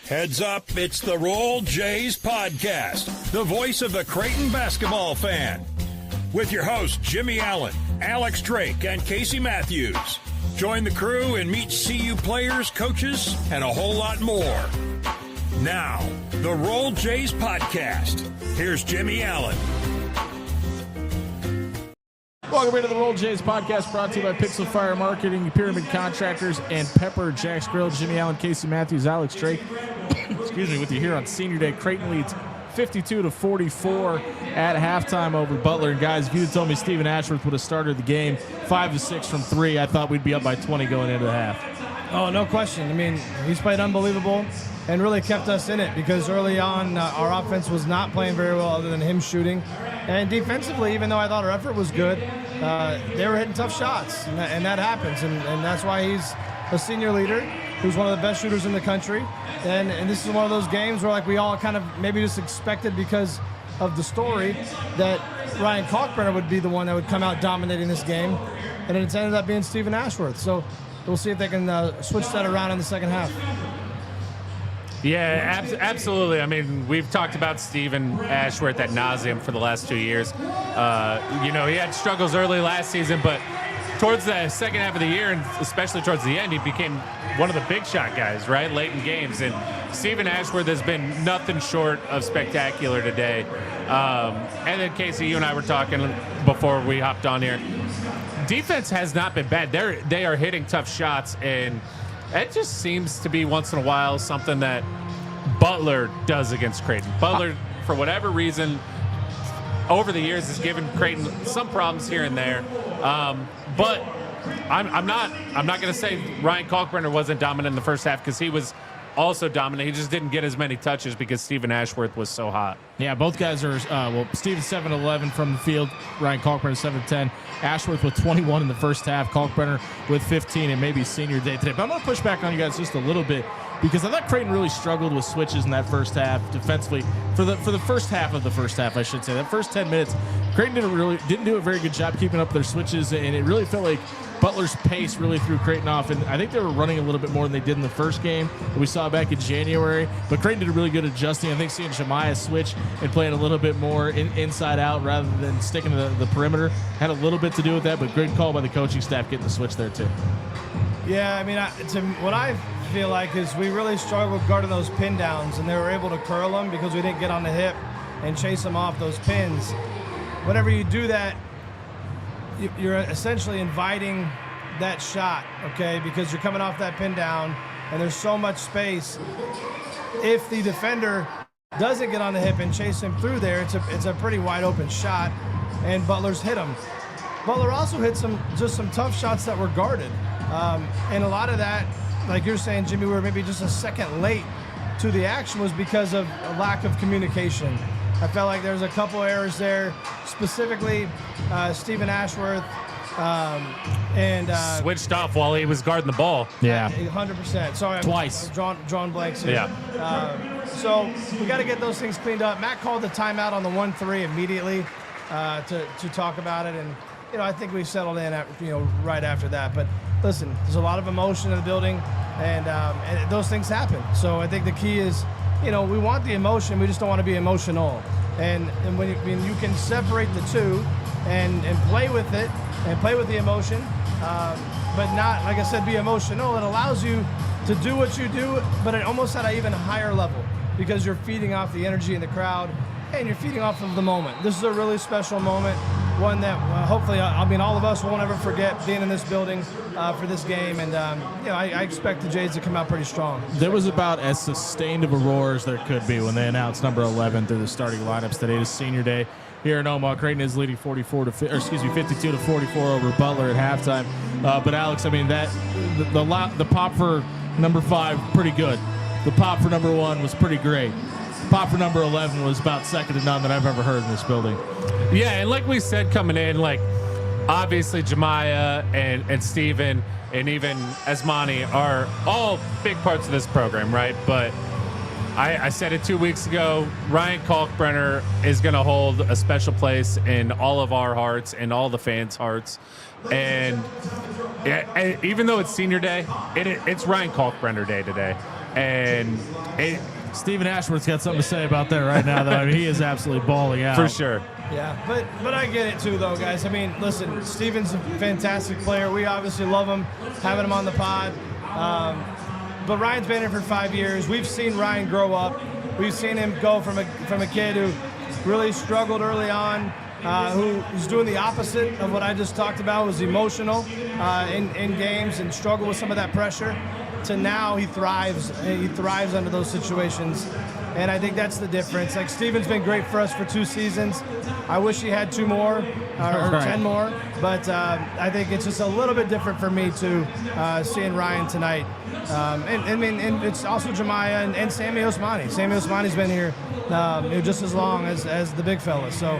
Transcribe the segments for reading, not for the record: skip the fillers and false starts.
Heads up, it's the Roll Jays podcast, the voice of the Creighton basketball fan. With your hosts, Jimmie Allen, Alex Drake, and Casey Matthews. Join the crew and meet CU players, coaches, and a whole lot more. Now, the Roll Jays podcast. Here's Jimmie Allen. Welcome into the Roll Jays podcast, brought to you by Pixel Fire Marketing, Pyramid Contractors, and Pepper Jack's Grill. Jimmie Allen, Casey Matthews, Alex Drake. Excuse me, with you here on Senior Day. Creighton leads 52-44 at halftime over Butler. And guys, if you had told me Stephen Ashworth would have started the game 5-6 from 3, I thought we'd be up by 20 going into the half. Oh, no question. I mean, he's played unbelievable and really kept us in it because early on our offense was not playing very well other than him shooting. And defensively, even though I thought our effort was good, they were hitting tough shots, and that happens. And that's why he's a senior leader who's one of the best shooters in the country. And this is one of those games where, like, we all kind of maybe just expected because of the story that Ryan Kalkbrenner would be the one that would come out dominating this game. And it's ended up being Stephen Ashworth. So we'll see if they can switch that around in the second half. Yeah, absolutely. I mean, we've talked about Stephen Ashworth ad nauseum for the last 2 years. He had struggles early last season, but towards the second half of the year, and especially towards the end, he became one of the big shot guys, right, late in games. And Stephen Ashworth has been nothing short of spectacular today. And then, Casey, you and I were talking before we hopped on here. Defense has not been bad. They are hitting tough shots, and it just seems to be once in a while something that Butler does against Creighton. Butler, for whatever reason, over the years has given Creighton some problems here and there. But I'm not going to say Ryan Kalkbrenner wasn't dominant in the first half because he was also dominant. He just didn't get as many touches because Stephen Ashworth was so hot. Yeah, both guys are, Stephen 7-11 from the field, Ryan Kalkbrenner 7-10. Ashworth with 21 in the first half, Kalkbrenner with 15, and maybe senior day today. But I'm going to push back on you guys just a little bit because I thought Creighton really struggled with switches in that first half defensively. For the first half of the first half, I should say. That first 10 minutes, Creighton didn't do a very good job keeping up their switches, and it really felt like Butler's pace really threw Creighton off, and I think they were running a little bit more than they did in the first game that we saw back in January. But Creighton did a really good adjusting. I think seeing Jimmie switch and playing a little bit more inside out rather than sticking to the perimeter had a little bit to do with that, but great call by the coaching staff getting the switch there too. Yeah, I mean, what I feel like is we really struggled guarding those pin downs, and they were able to curl them because we didn't get on the hip and chase them off those pins. Whenever you do that, you're essentially inviting that shot, okay, because you're coming off that pin down and there's so much space. If the defender doesn't get on the hip and chase him through there, it's a pretty wide open shot, and Butler's hit him. Butler also hit some tough shots that were guarded, and a lot of that, like you're saying, Jimmie, we were maybe just a second late to the action was because of a lack of communication. I felt like there's a couple errors there, specifically Stephen Ashworth and switched off while he was guarding the ball. Yeah, 100%. Sorry, twice. I'm drawing blanks here. Yeah. So we got to get those things cleaned up. Matt called the timeout on the 1-3 immediately to talk about it, and I think we settled in right after that. But listen, there's a lot of emotion in the building, and those things happen. So I think the key is, we want the emotion, we just don't want to be emotional. And when you can separate the two and play with it and play with the emotion, but not, like I said, be emotional, it allows you to do what you do, but at almost at an even higher level because you're feeding off the energy in the crowd and you're feeding off of the moment. This is a really special moment, one that hopefully, all of us won't ever forget being in this building for this game. And, I expect the Jays to come out pretty strong. There was about as sustained of a roar as there could be when they announced number 11 through the starting lineups today. Is senior day here in Omaha. Creighton is leading 52-44 over Butler at halftime. But Alex, the pop for number 5, pretty good. The pop for number 1 was pretty great. Pop for number 11 was about second to none that I've ever heard in this building. Yeah, and like we said coming in, obviously Jimmie and Stephen and even Asmani are all big parts of this program, right? But I said it 2 weeks ago, Ryan Kalkbrenner is going to hold a special place in all of our hearts and all the fans' hearts. And Yeah, even though it's senior day, it's Ryan Kalkbrenner day today. And Stephen Ashworth's got something to say about that right now, though. I mean, he is absolutely balling out. For sure. Yeah, but I get it too, though, guys. I mean, listen, Steven's a fantastic player. We obviously love him, having him on the pod. But Ryan's been here for 5 years. We've seen Ryan grow up. We've seen him go from a kid who really struggled early on, who was doing the opposite of what I just talked about, was emotional in games and struggled with some of that pressure, to now he thrives. He thrives under those situations. And I think that's the difference. Like, Steven's been great for us for 2 seasons. I wish he had 2 more or 10 more. But I think it's just a little bit different for me, too, seeing Ryan tonight. And it's also Jemiah and Sammy Osmani. Sammy Osmani's been here just as long as the big fella. So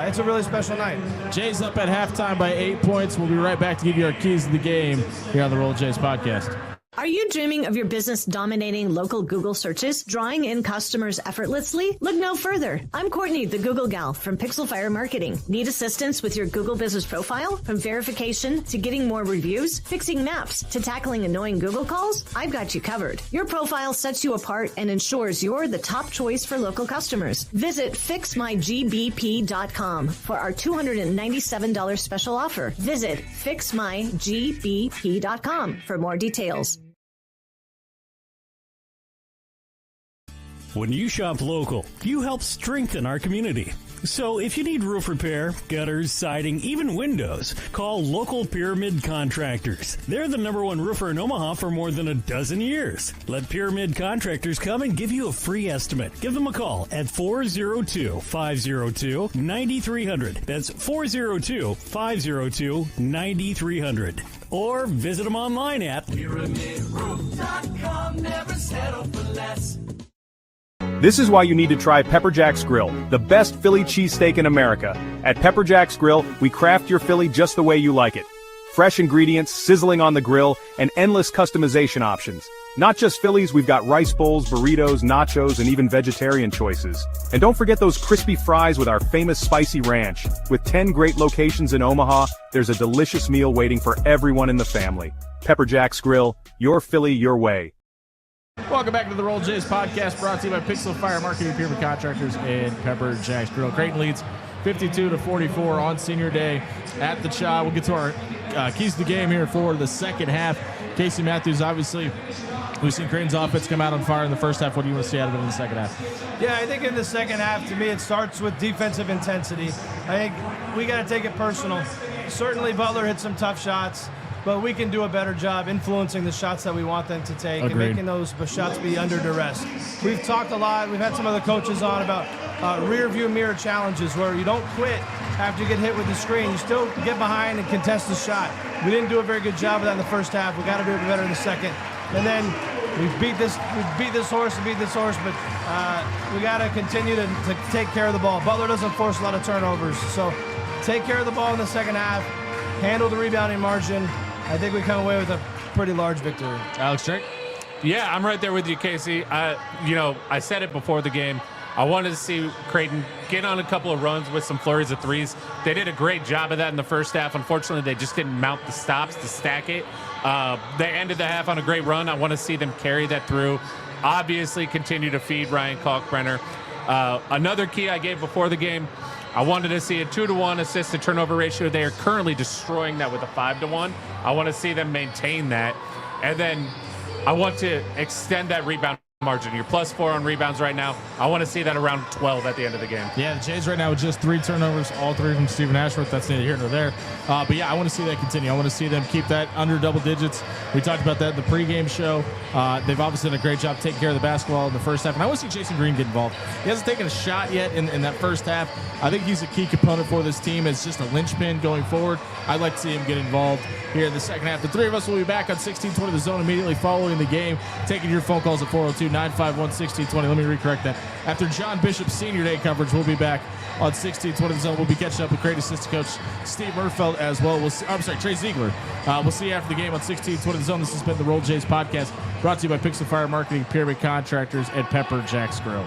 it's a really special night. Jay's up at halftime by 8 points. We'll be right back to give you our keys to the game here on the Roll Jays podcast. Are you dreaming of your business dominating local Google searches, drawing in customers effortlessly? Look no further. I'm Courtney, the Google gal from Pixel Fire Marketing. Need assistance with your Google business profile? From verification to getting more reviews, fixing maps to tackling annoying Google calls? I've got you covered. Your profile sets you apart and ensures you're the top choice for local customers. Visit fixmygbp.com for our $297 special offer. Visit fixmygbp.com for more details. When you shop local, you help strengthen our community. So if you need roof repair, gutters, siding, even windows, call local Pyramid Contractors. They're the #1 roofer in Omaha for more than a dozen years. Let Pyramid Contractors come and give you a free estimate. Give them a call at 402-502-9300. That's 402-502-9300. Or visit them online at PyramidRoof.com. Never settle for less. This is why you need to try Pepper Jack's Grill, the best Philly cheesesteak in America. At Pepper Jack's Grill, we craft your Philly just the way you like it. Fresh ingredients, sizzling on the grill, and endless customization options. Not just Phillies, we've got rice bowls, burritos, nachos, and even vegetarian choices. And don't forget those crispy fries with our famous spicy ranch. With 10 great locations in Omaha, there's a delicious meal waiting for everyone in the family. Pepper Jack's Grill, your Philly, your way. Welcome back to the Roll Jays podcast, brought to you by Pixel Fire Marketing, Pyramid Contractors, and Pepper Jack's Grill. Creighton leads 52-44 on senior day at the Cha. We'll get to our keys to the game here for the second half. Casey Matthews, obviously, we've seen Creighton's offense come out on fire in the first half. What do you want to see out of it in the second half? Yeah, I think in the second half, to me, it starts with defensive intensity. I think we got to take it personal. Certainly, Butler hit some tough shots, but we can do a better job influencing the shots that we want them to take. Agreed. And making those shots be under duress. We've talked a lot. We've had some of the coaches on about rear view mirror challenges, where you don't quit after you get hit with the screen. You still get behind and contest the shot. We didn't do a very good job of that in the first half. We got to do it better in the second. And then we beat this horse, but we got to continue to take care of the ball. Butler doesn't force a lot of turnovers, so take care of the ball in the second half. Handle the rebounding margin. I think we come away with a pretty large victory. Alex Drake? Yeah, I'm right there with you, Casey. I said it before the game. I wanted to see Creighton get on a couple of runs with some flurries of threes. They did a great job of that in the first half. Unfortunately, they just didn't mount the stops to stack it. They ended the half on a great run. I want to see them carry that through. Obviously, continue to feed Ryan Kalkbrenner. Another key I gave before the game, I wanted to see a 2-to-1 assist-to-turnover ratio. They are currently destroying that with a 5-to-1. I want to see them maintain that. And then I want to extend that rebound margin. You're +4 on rebounds right now. I want to see that around 12 at the end of the game. Yeah, the Jays right now with just 3 turnovers, all 3 from Stephen Ashworth. That's neither here nor there. But yeah, I want to see that continue. I want to see them keep that under double digits. We talked about that in the pregame show. They've obviously done a great job taking care of the basketball in the first half. And I want to see Jason Green get involved. He hasn't taken a shot yet in that first half. I think he's a key component for this team as just a linchpin going forward. I'd like to see him get involved here in the second half. The 3 of us will be back on 1620 The Zone immediately following the game, taking your phone calls at 402-951-1620. Let me recorrect that. After John Bishop's Senior Day coverage, we'll be back on 1620 The Zone. We'll be catching up with Creighton assistant coach Steve Murfeld as well. Trey Ziegler. We'll see you after the game on 1620 The Zone. This has been the Roll Jays podcast, brought to you by Pixel Fire Marketing, Pyramid Contractors, and Pepper Jack's Grill.